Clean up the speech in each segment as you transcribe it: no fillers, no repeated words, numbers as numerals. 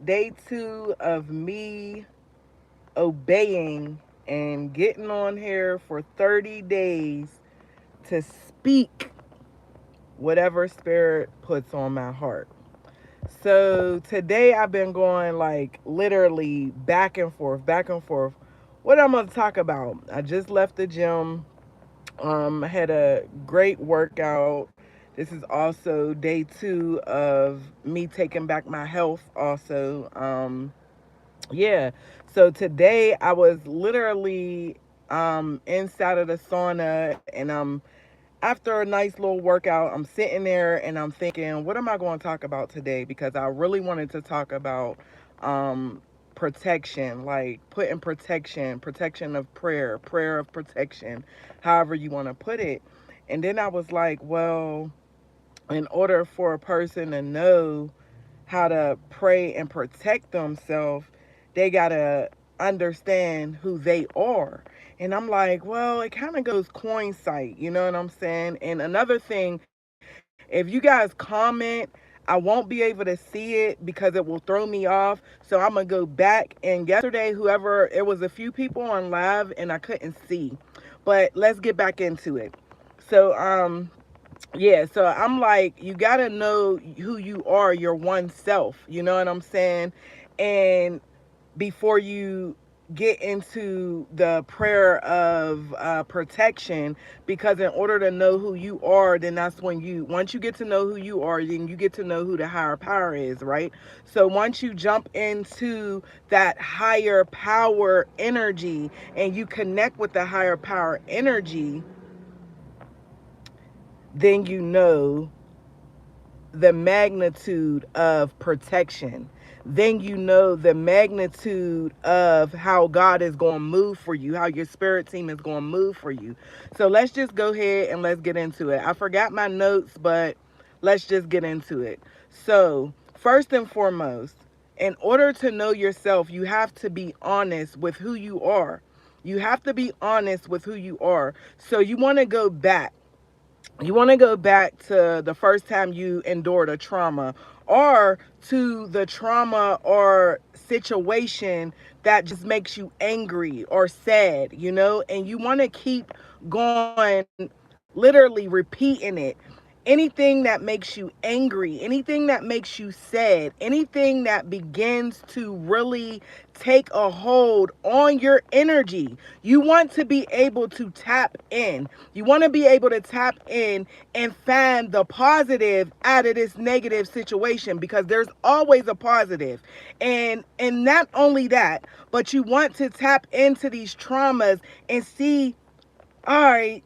day 2 of me obeying and getting on here for 30 days to speak whatever spirit puts on my heart. So today I've been going like literally back and forth, back and forth. What I'm gonna talk about? I just left the gym. I had a great workout. This is also day 2 of me taking back my health. Also, yeah. So today I was literally inside of the sauna, and after a nice little workout, I'm sitting there and I'm thinking, what am I going to talk about today? Because I really wanted to talk about um, protection, like putting protection of prayer, prayer of protection, however you want to put it. And then I was like, well, in order for a person to know how to pray and protect themselves, they got to understand who they are. And I'm like, well, it kind of goes coincide, you know what I'm saying? And another thing, if you guys comment, I won't be able to see it because it will throw me off. So I'm going to go back. And yesterday, whoever, it was a few people on live and I couldn't see. But let's get back into it. So, yeah, so I'm like, you gotta know who you are, your one self, you know what I'm saying? And before you get into the prayer of protection, because in order to know who you are, then that's when once you get to know who you are, then you get to know who the higher power is, right? So once you jump into that higher power energy and you connect with the higher power energy, then you know the magnitude of protection. Then you know the magnitude of how God is going to move for you, how your spirit team is going to move for you. So let's just go ahead and let's get into it. I forgot my notes, but let's just get into it. So, first and foremost, in order to know yourself, you have to be honest with who you are. You have to be honest with who you are. So, you want to go back to the first time you endured a trauma, or to the trauma or situation that just makes you angry or sad, and you want to keep going, literally repeating it. Anything that makes you angry, anything that makes you sad, anything that begins to really take a hold on your energy, you want to be able to tap in. You want to be able to tap in and find the positive out of this negative situation, because there's always a positive. And not only that, but you want to tap into these traumas and see, all right,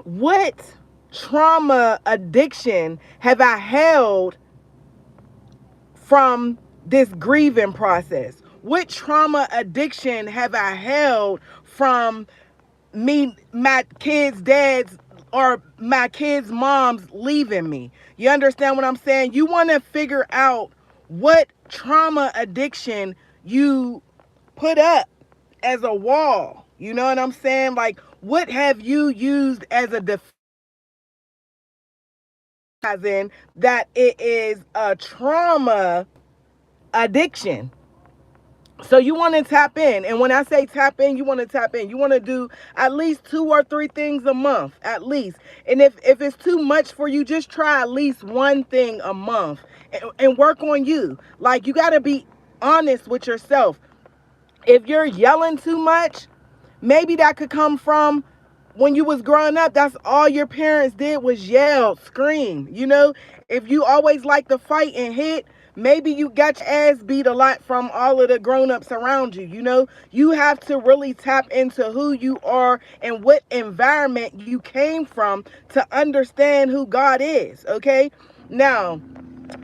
what trauma addiction have I held from this grieving process? What trauma addiction have I held from my kids' dads or my kids' moms leaving me? You understand what I'm saying? You want to figure out what trauma addiction you put up as a wall. You know what I'm saying? Like, what have you used as a defense that it is a trauma addiction? So you want to tap in. And when I say tap in, you want to tap in. You want to do at least 2 or 3 things a month, at least. And if it's too much for you, just try at least one thing a month and work on you. Like, you got to be honest with yourself. If you're yelling too much, maybe that could come from when you was growing up. That's all your parents did was yell, scream. If you always like to fight and hit, maybe you got your ass beat a lot from all of the grown-ups around you. You have to really tap into who you are and what environment you came from to understand who God is. Okay, now,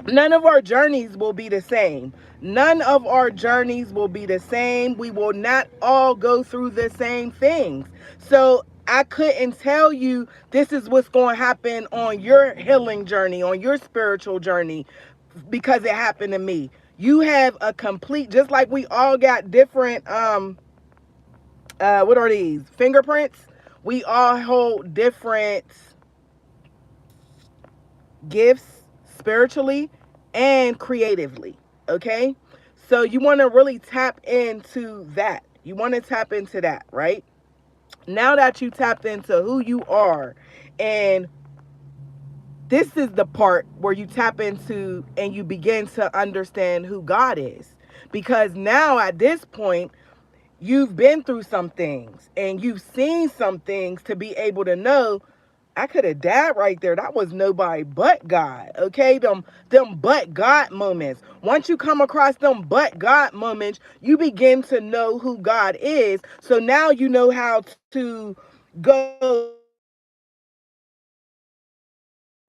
none of our journeys will be the same. None of our journeys will be the same. We will not all go through the same things. So I couldn't tell you this is what's going to happen on your healing journey, on your spiritual journey, because it happened to me. You have a complete, just like we all got different, what are these? Fingerprints. We all hold different gifts spiritually and creatively. Okay? So you want to really tap into that. You want to tap into that, right? Now that you tapped into who you are, and this is the part where you tap into and you begin to understand who God is. Because now at this point, you've been through some things and you've seen some things to be able to know I could have died right there. That was nobody but God. Okay, them but God moments. Once you come across them but God moments, you begin to know who God is. So now you know how to go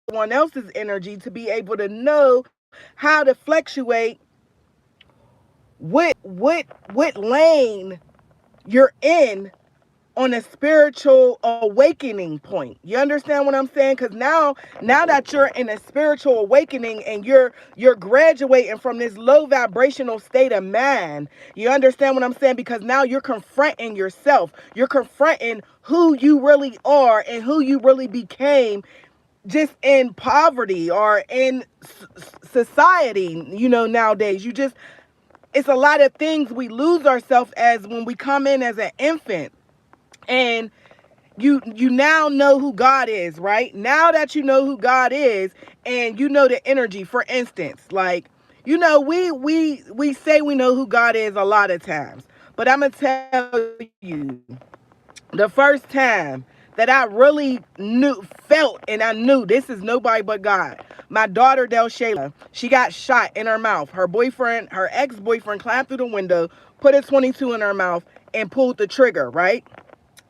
someone else's energy to be able to know how to fluctuate what lane you're in on a spiritual awakening point. You understand what I'm saying? Because now that you're in a spiritual awakening and you're graduating from this low vibrational state of man, you understand what I'm saying? Because now you're confronting yourself. You're confronting who you really are and who you really became just in poverty or in society, nowadays. It's a lot of things we lose ourselves as when we come in as an infant. And you now know who God is, right? Now that you know who God is and you know the energy, for instance, like, we say we know who God is a lot of times. But I'm going to tell you, the first time that I really felt, and I knew this is nobody but God. My daughter, Del Shayla, she got shot in her mouth. Her ex-boyfriend climbed through the window, put a 22 in her mouth, and pulled the trigger, right?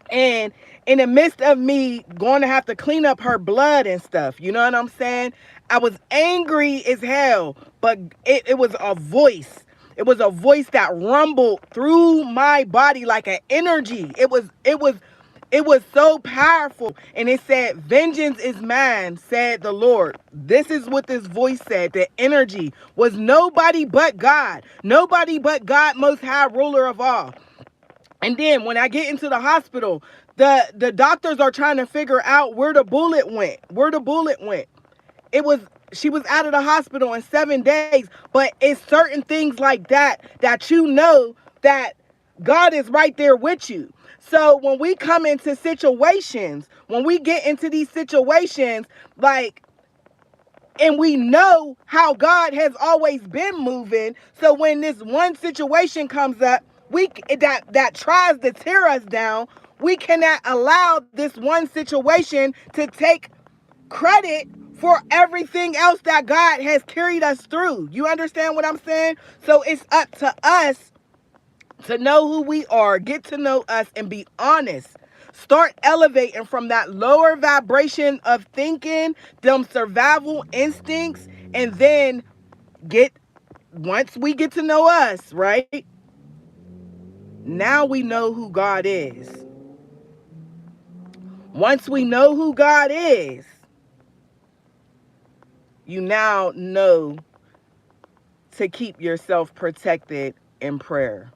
And in the midst of me going to have to clean up her blood and stuff, you know what I'm saying? I was angry as hell, but it was a voice. It was a voice that rumbled through my body like an energy. It was so powerful. And it said, "Vengeance is mine, said the Lord." This is what this voice said. The energy was nobody but God. Nobody but God, most high ruler of all. And then when I get into the hospital, the doctors are trying to figure out where the bullet went. She was out of the hospital in 7 days. But it's certain things like that you know that God is right there with you. So when we come into situations, when we get into these situations, like, and we know how God has always been moving. So when this one situation comes up, that tries to tear us down, we cannot allow this one situation to take credit for everything else that God has carried us through. You understand what I'm saying? So it's up to us to know who we are, get to know us, and be honest. Start elevating from that lower vibration of thinking, them survival instincts, and then once we get to know us, right? Now we know who God is. Once we know who God is, you now know to keep yourself protected in prayer.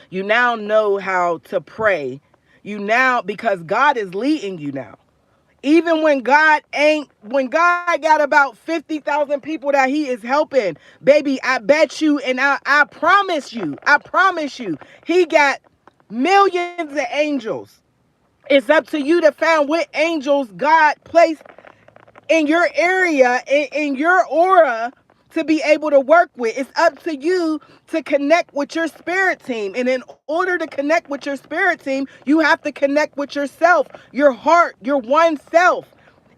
You now know how to pray. Because God is leading you now. Even when God got about 50,000 people that he is helping, baby, I bet you, and I promise you, he got millions of angels. It's up to you to find what angels God placed in your area, in your aura, to be able to work with. It's up to you to connect with your spirit team. And in order to connect with your spirit team, you have to connect with yourself, your heart, your one self.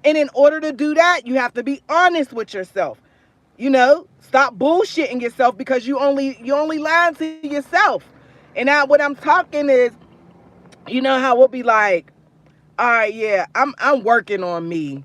And in order to do that, you have to be honest with yourself. Stop bullshitting yourself, because you only lying to yourself. And now what I'm talking is, how we'll be like, all right, yeah, I'm working on me.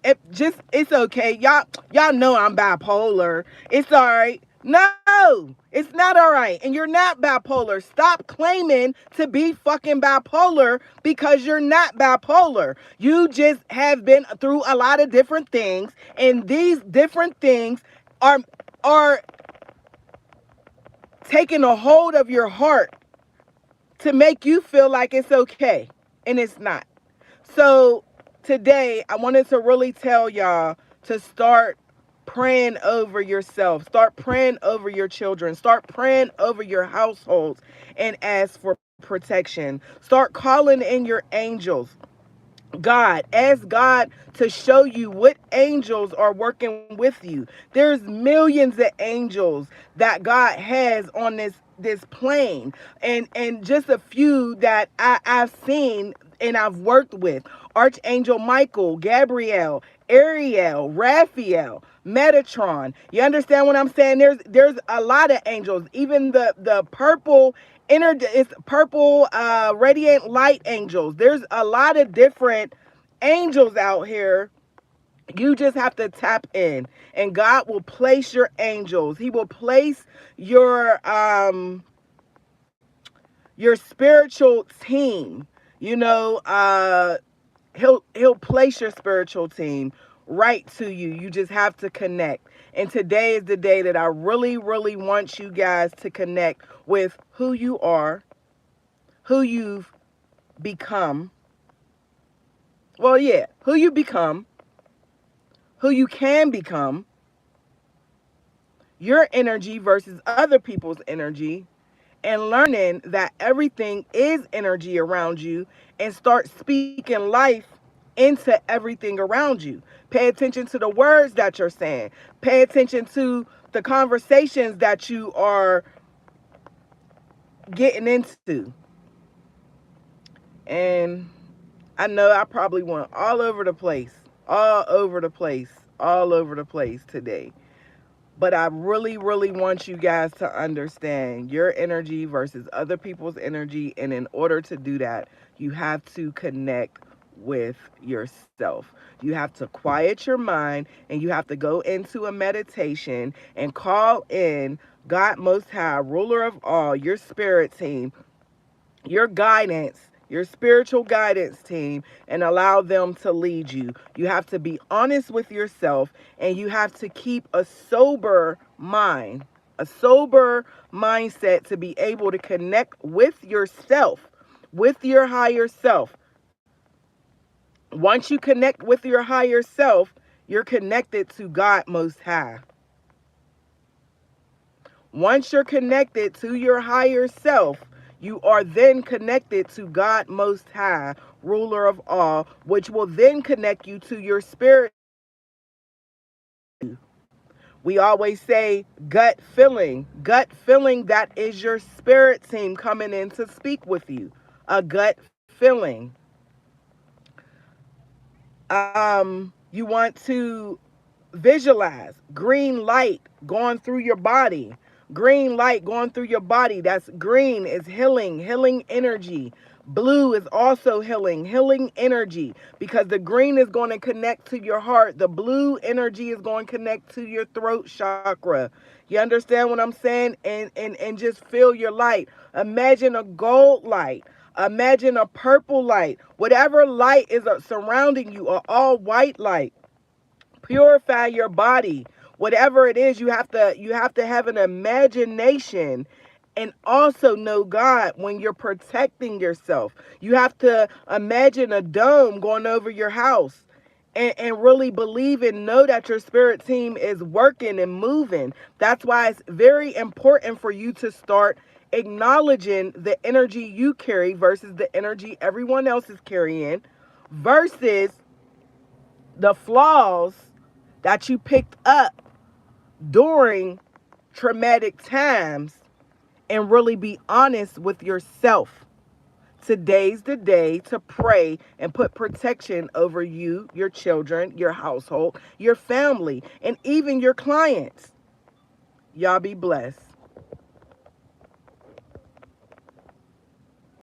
It's okay. Y'all know I'm bipolar. It's all right. No, it's not all right. And you're not bipolar. Stop claiming to be fucking bipolar, because you're not bipolar. You just have been through a lot of different things, and these different things are taking a hold of your heart to make you feel like it's okay, and it's not. So today, I wanted to really tell y'all to start praying over yourself. Start praying over your children. Start praying over your households and ask for protection. Start calling in your angels. God, ask God to show you what angels are working with you. There's millions of angels that God has on this plane, and just a few that I've seen and I've worked with: Archangel Michael, Gabriel, Ariel, Raphael, Metatron. You understand what I'm saying? There's a lot of angels. Even the purple it's purple radiant light angels. There's a lot of different angels out here. You just have to tap in, and God will place your angels. He will place your spiritual team. You know, he'll place your spiritual team right to you. You just have to connect. And today is the day that I really, really want you guys to connect with who you are, who you've become. Well, yeah, who you become, who you can become, your energy versus other people's energy, and learning that everything is energy around you, and start speaking life into everything around you. Pay attention to the words that you're saying. Pay attention to the conversations that you are getting into. And I know I probably went all over the place, all over the place, all over the place today. But I really, really want you guys to understand your energy versus other people's energy. And in order to do that, you have to connect with yourself. You have to quiet your mind, and you have to go into a meditation and call in God Most High, ruler of all, your spirit team, your guidance, your spiritual guidance team, and allow them to lead you. You have to be honest with yourself, and you have to keep a sober mind, a sober mindset, to be able to connect with yourself, with your higher self. Once you connect with your higher self, you're connected to God Most High. Once you're connected to your higher self, you are then connected to God Most High, ruler of all, which will then connect you to your spirit. We always say gut feeling. Gut feeling, that is your spirit team coming in to speak with you. A gut feeling. You want to visualize green light going through your body. Green light going through your body. That's green is healing, healing energy. Blue is also healing, healing energy, because the green is going to connect to your heart. The blue energy is going to connect to your throat chakra. You understand what I'm saying? And just feel your light. Imagine a gold light. Imagine a purple light. Whatever light is surrounding you, or all white light. Purify your body. Whatever it is, you have to have an imagination, and also know God when you're protecting yourself. You have to imagine a dome going over your house, and really believe and know that your spirit team is working and moving. That's why it's very important for you to start acknowledging the energy you carry versus the energy everyone else is carrying, versus the flaws that you picked up during traumatic times, and really be honest with yourself. Today's the day to pray and put protection over you, your children, your household, your family, and even your clients. Y'all be blessed.